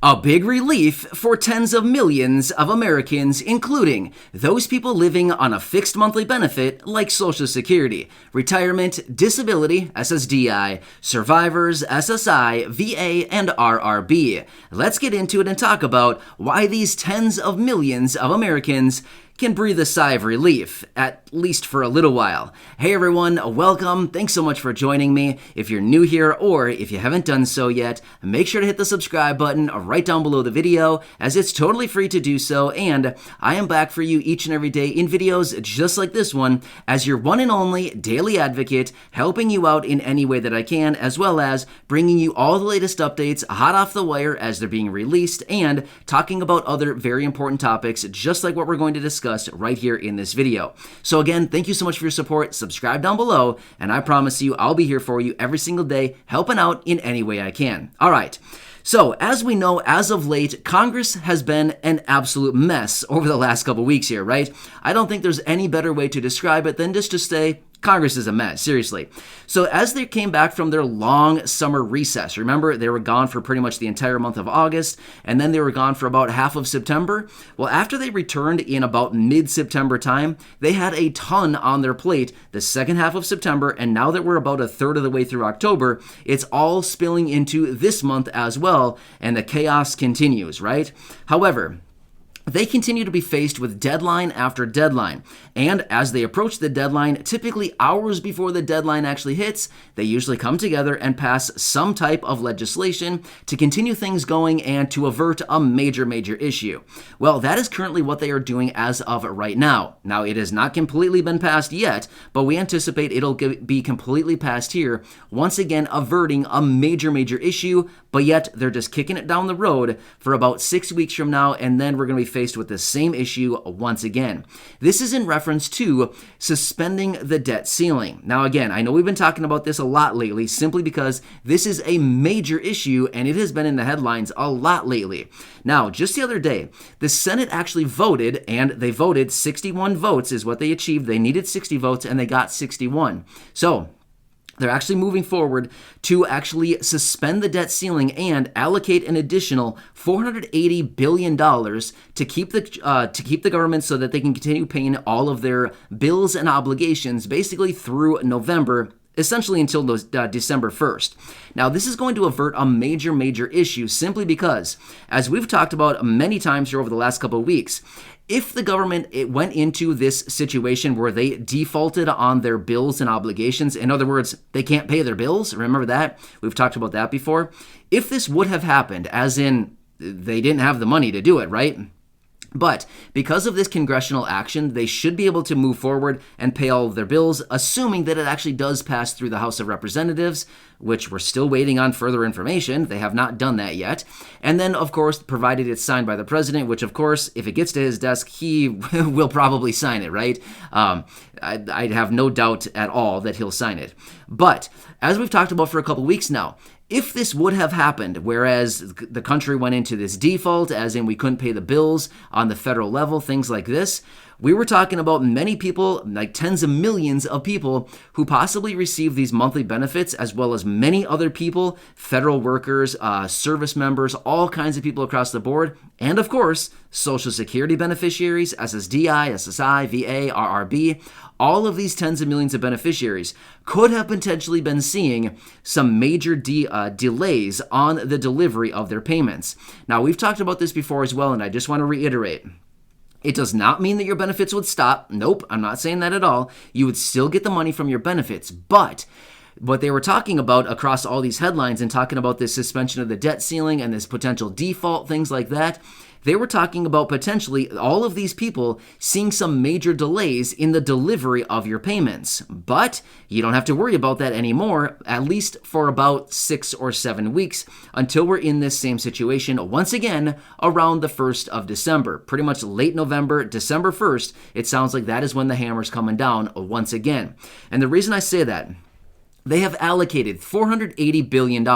A big relief for tens of millions of Americans, including those people living on a fixed monthly benefit like Social Security, retirement, disability, SSDI, survivors, SSI, VA, and RRB. Let's get into it and talk about why these tens of millions of Americans can breathe a sigh of relief, at least for a little while. Hey everyone, welcome. Thanks so much for joining me. If you're new here or if you haven't done so yet, make sure to hit the subscribe button right down below the video, as it's totally free to do so, and I am back for you each and every day in videos just like this one as your one and only daily advocate, helping you out in any way that I can, as well as bringing you all the latest updates hot off the wire as they're being released, and talking about other very important topics just like what we're going to discuss right here in this video. So again, thank you so much for your support. Subscribe down below, and I promise you I'll be here for you every single day, helping out in any way I can. All right. So, as we know, as of late, Congress has been an absolute mess over the last couple weeks here, right? I don't think there's any better way to describe it than just to say Congress is a mess, seriously. So as they came back from their long summer recess, remember they were gone for pretty much the entire month of August, and then they were gone for about half of September. Well, after they returned in about mid-September time, they had a ton on their plate the second half of September, and now that we're about a third of the way through October, it's all spilling into this month as well, and the chaos continues, right? However, they continue to be faced with deadline after deadline, and as they approach the deadline, typically hours before the deadline actually hits, they usually come together and pass some type of legislation to continue things going and to avert a major issue. Well, that is currently what they are doing as of right now. Now, it has not completely been passed yet, but we anticipate it'll be completely passed here, once again averting a major issue, but yet they're just kicking it down the road for about 6 weeks from now, and then we're going to be faced with the same issue once again. This is in reference to suspending the debt ceiling. Now again, I know we've been talking about this a lot lately simply because this is a major issue and it has been in the headlines a lot lately. Now, just the other day, the Senate actually voted, and they voted 61 votes is what they achieved. They needed 60 votes and they got 61. So, they're actually moving forward to actually suspend the debt ceiling and allocate an additional $480 billion to keep the government so that they can continue paying all of their bills and obligations basically through November, essentially until December 1st. Now, this is going to avert a major issue simply because, as we've talked about many times here over the last couple of weeks, if the government went into this situation where they defaulted on their bills and obligations, in other words, they can't pay their bills, remember that? We've talked about that before. If this would have happened, as in they didn't have the money to do it, right? But because of this congressional action, they should be able to move forward and pay all of their bills, assuming that it actually does pass through the House of Representatives, which we're still waiting on further information. They have not done that yet. And then, of course, provided it's signed by the president, which, of course, if it gets to his desk, he will probably sign it, right? I have no doubt at all that he'll sign it. But as we've talked about for a couple weeks now, if this would have happened, whereas the country went into this default, as in we couldn't pay the bills on the federal level, things like this, we were talking about many people, like tens of millions of people, who possibly receive these monthly benefits, as well as many other people, federal workers, service members, all kinds of people across the board, and of course, Social Security beneficiaries, SSDI, SSI, VA, RRB. All of these tens of millions of beneficiaries could have potentially been seeing some major delays on the delivery of their payments. Now, we've talked about this before as well, and I just want to reiterate. It does not mean that your benefits would stop. Nope, I'm not saying that at all. You would still get the money from your benefits, but what they were talking about across all these headlines and talking about this suspension of the debt ceiling and this potential default, things like that, they were talking about potentially all of these people seeing some major delays in the delivery of your payments. But you don't have to worry about that anymore, at least for about 6 or 7 weeks, until we're in this same situation once again around the 1st of December. Pretty much late November, December 1st, it sounds like that is when the hammer's coming down once again. And the reason I say that, they have allocated $480 billion.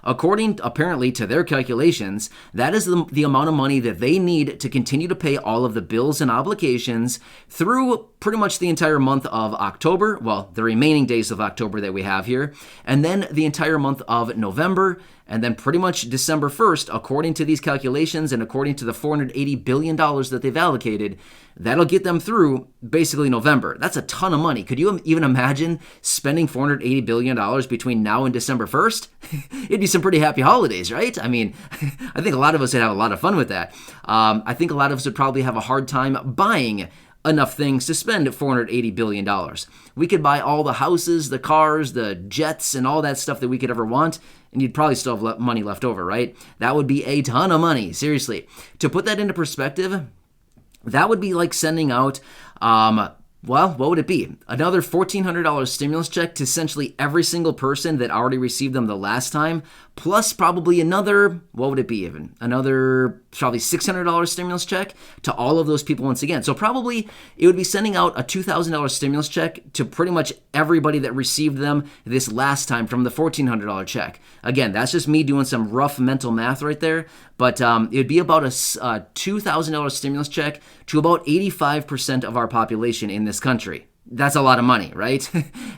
According, apparently, to their calculations, that is the amount of money that they need to continue to pay all of the bills and obligations through pretty much the entire month of October, well, the remaining days of October that we have here, and then the entire month of November, and then pretty much December 1st, according to these calculations and according to the $480 billion that they've allocated, that'll get them through basically November. That's a ton of money. Could you even imagine spending $480 billion between now and December 1st? It'd be some pretty happy holidays, right? I mean, I think a lot of us would have a lot of fun with that. I think a lot of us would probably have a hard time buying enough things to spend $480 billion. We could buy all the houses, the cars, the jets, and all that stuff that we could ever want, and you'd probably still have money left over, right? That would be a ton of money, seriously. To put that into perspective, that would be like sending out, well, what would it be? Another $1,400 stimulus check to essentially every single person that already received them the last time, plus probably another, what would it be even? Another probably $600 stimulus check to all of those people once again. So probably it would be sending out a $2,000 stimulus check to pretty much everybody that received them this last time from the $1,400 check. Again, that's just me doing some rough mental math right there, but it would be about a $2,000 stimulus check to about 85% of our population in this country. That's a lot of money, right?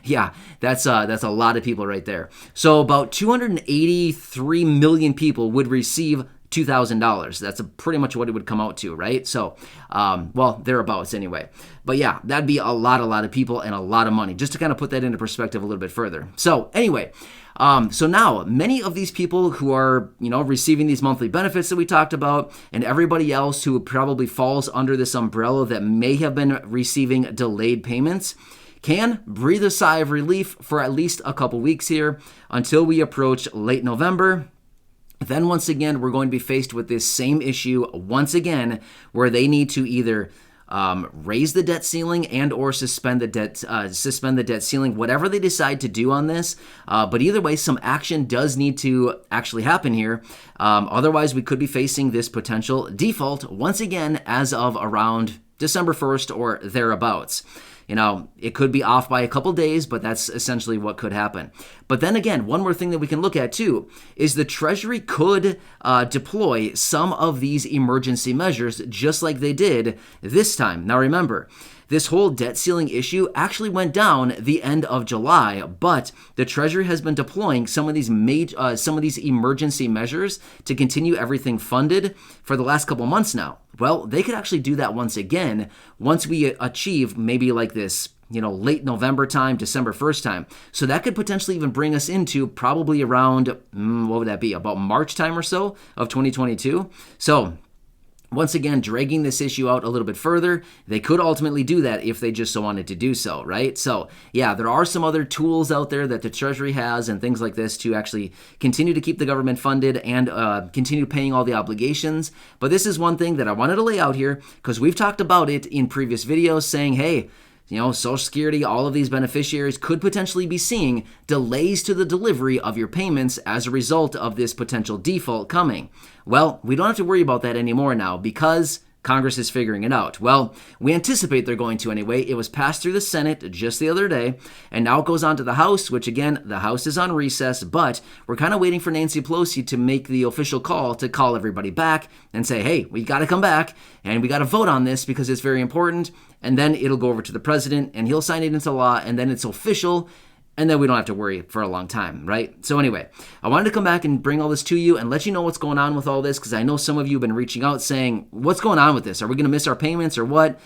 Yeah, that's a lot of people right there. So about 283 million people would receive $2,000. That's pretty much what it would come out to, right? So, well, thereabouts anyway. But yeah, that'd be a lot of people and a lot of money, just to kind of put that into perspective a little bit further. So anyway, so now many of these people who are, receiving these monthly benefits that we talked about, and everybody else who probably falls under this umbrella that may have been receiving delayed payments, can breathe a sigh of relief for at least a couple weeks here until we approach late November. Then once again, we're going to be faced with this same issue once again, where they need to either raise the debt ceiling and or suspend the debt ceiling, whatever they decide to do on this. But either way, some action does need to actually happen here. Otherwise, we could be facing this potential default once again as of around December 1st or thereabouts. It could be off by a couple days, but that's essentially what could happen. But then again, one more thing that we can look at too is the Treasury could deploy some of these emergency measures just like they did this time. Now remember, this whole debt ceiling issue actually went down the end of July, but the Treasury has been deploying some of these emergency measures to continue everything funded for the last couple months now. Well, they could actually do that once again once we achieve maybe like this, late November time, December 1st time. So that could potentially even bring us into probably around, what would that be, about March time or so of 2022. So once again, dragging this issue out a little bit further, they could ultimately do that if they just so wanted to do so, right? So yeah, there are some other tools out there that the Treasury has and things like this to actually continue to keep the government funded and continue paying all the obligations. But this is one thing that I wanted to lay out here because we've talked about it in previous videos saying, hey, Social Security, all of these beneficiaries could potentially be seeing delays to the delivery of your payments as a result of this potential default coming. Well, we don't have to worry about that anymore now because Congress is figuring it out. Well, we anticipate they're going to anyway. It was passed through the Senate just the other day, and now it goes on to the House, which again, the House is on recess, but we're kind of waiting for Nancy Pelosi to make the official call to call everybody back and say, hey, we got to come back and we got to vote on this because it's very important. And then it'll go over to the president and he'll sign it into law and then it's official. And then we don't have to worry for a long time, right? So anyway, I wanted to come back and bring all this to you and let you know what's going on with all this because I know some of you have been reaching out saying, what's going on with this? Are we going to miss our payments or what?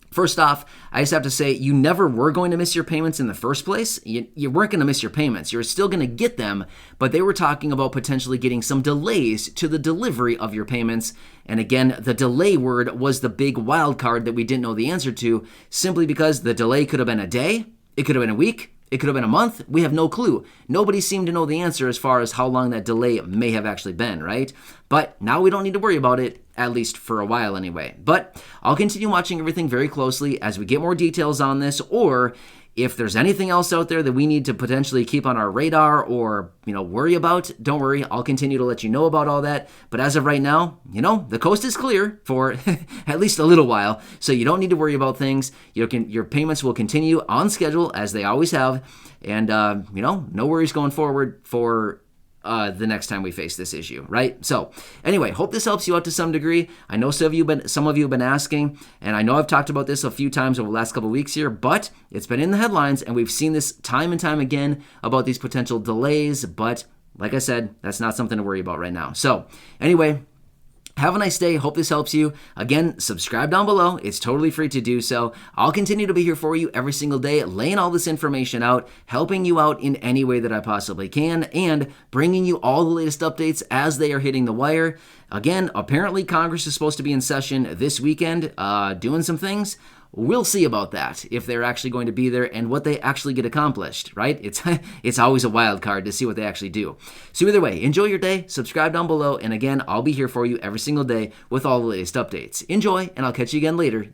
First off, I just have to say you never were going to miss your payments in the first place. You weren't going to miss your payments. You're still going to get them, but they were talking about potentially getting some delays to the delivery of your payments. And again, the delay word was the big wild card that we didn't know the answer to simply because the delay could have been a day. It could have been a week. It could have been a month. We have no clue. Nobody seemed to know the answer as far as how long that delay may have actually been, right? But now we don't need to worry about it, at least for a while anyway. But I'll continue watching everything very closely as we get more details on this, or if there's anything else out there that we need to potentially keep on our radar or, worry about, don't worry. I'll continue to let you know about all that. But as of right now, the coast is clear for at least a little while. So you don't need to worry about things. Your payments will continue on schedule as they always have. And, no worries going forward for the next time we face this issue, right? So anyway, hope this helps you out to some degree. I know some of you have been asking, and I know I've talked about this a few times over the last couple of weeks here, but it's been in the headlines, and we've seen this time and time again about these potential delays, but like I said, that's not something to worry about right now. So anyway, have a nice day. Hope this helps you. Again, subscribe down below. It's totally free to do so. I'll continue to be here for you every single day, laying all this information out, helping you out in any way that I possibly can, and bringing you all the latest updates as they are hitting the wire. Again, apparently Congress is supposed to be in session this weekend, doing some things. We'll see about that, if they're actually going to be there and what they actually get accomplished, right? It's always a wild card to see what they actually do. So either way, enjoy your day, subscribe down below, and again, I'll be here for you every single day with all the latest updates. Enjoy, and I'll catch you again later.